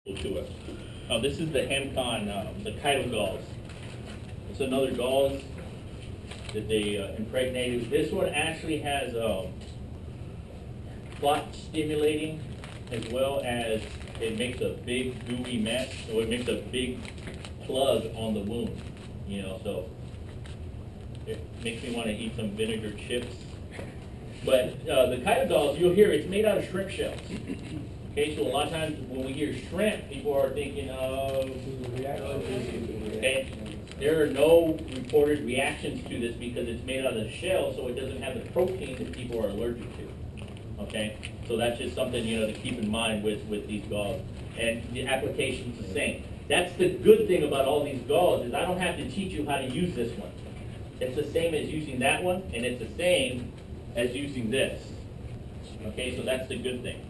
to us. This is the Hemcon, the Kito gauze. It's another gauze that they impregnated. This one actually has clot stimulating, as well as it makes a big gooey mess, or it makes a big plug on the wound. You know, so it makes me want to eat some vinegar chips. But the Kito gauze, you'll hear it's made out of shrimp shells. Okay, so a lot of times when we hear shrimp, people are thinking of, okay, there are no reported reactions to this because it's made out of the shell, so it doesn't have the protein that people are allergic to. Okay, so that's just something, you know, to keep in mind with these gauze. And the application's the same. That's the good thing about all these gauze is I don't have to teach you how to use this one. It's the same as using that one, and it's the same as using this. Okay, so that's the good thing.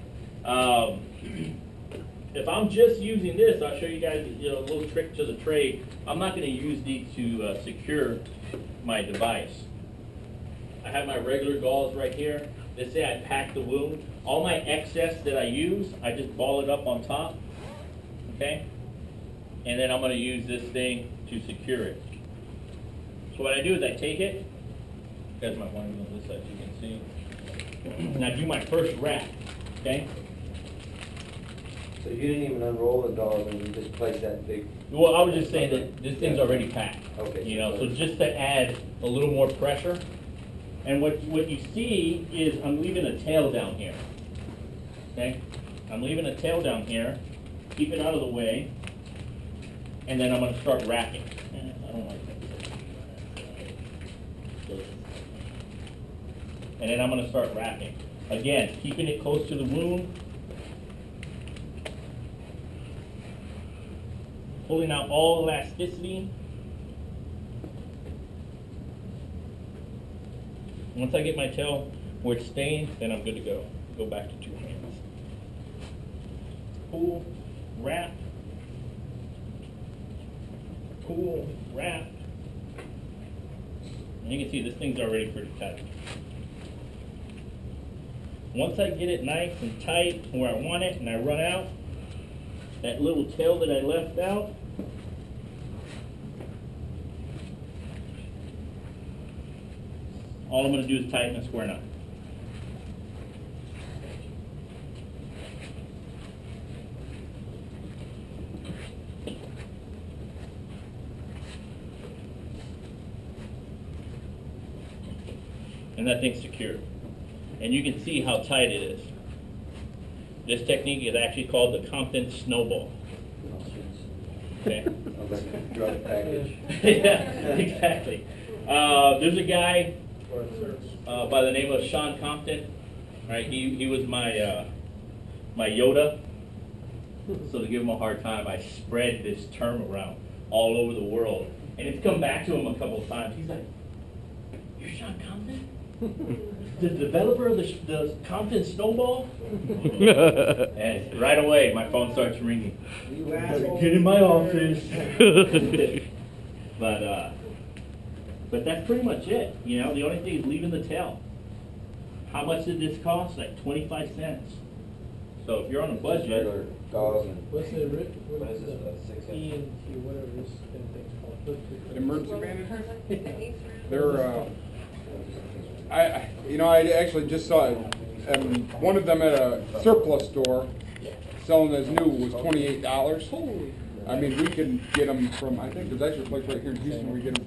If I'm just using this, I'll show you guys a little trick to the trade. I'm not going to use these to secure my device. I have my regular gauze right here. Let's say I pack the wound. All my excess that I use, I just ball it up on top. Okay? And then I'm going to use this thing to secure it. So what I do is I take it. You guys might want to know this so you can see. And I do my first wrap. Okay? So you didn't even unroll the gauze and you just placed that big... Well, I was just saying that this thing's already packed. Okay. You know, so just to add a little more pressure. And what you see is I'm leaving a tail down here. Okay? I'm leaving a tail down here. Keep it out of the way. And then I'm going to start wrapping. I don't like that. And then I'm going to start wrapping. Again, keeping it close to the wound. Pulling out all elasticity. Once I get my tail where it's staying, then I'm good to go. Go back to 2 hands. Pull, wrap, pull, wrap. And you can see this thing's already pretty tight. Once I get it nice and tight where I want it and I run out, that little tail that I left out, all I'm going to do is tighten a square knot. And that thing's secure. And you can see how tight it is. This technique is actually called the Comton Snowball. Okay. Drug package. Yeah, exactly. There's a guy by the name of Sean Compton. Right, he was my my Yoda. So to give him a hard time, I spread this term around all over the world, and it's come back to him a couple of times. He's like, "You're Sean Compton? The developer of the Comton Snowball?" And right away, my phone starts ringing. Get in my office. But that's pretty much it. You know, the only thing is leaving the tail. How much did this cost? Like 25 cents. So if you're on a budget, Gauze and... What's the What is this, 6 E and Q, whatever this thing's called? Emergency manager? They're, I actually just saw it. One of them at a surplus store selling as new was $28. I mean, we can get them from, I think there's actually a place right here in Houston where we get them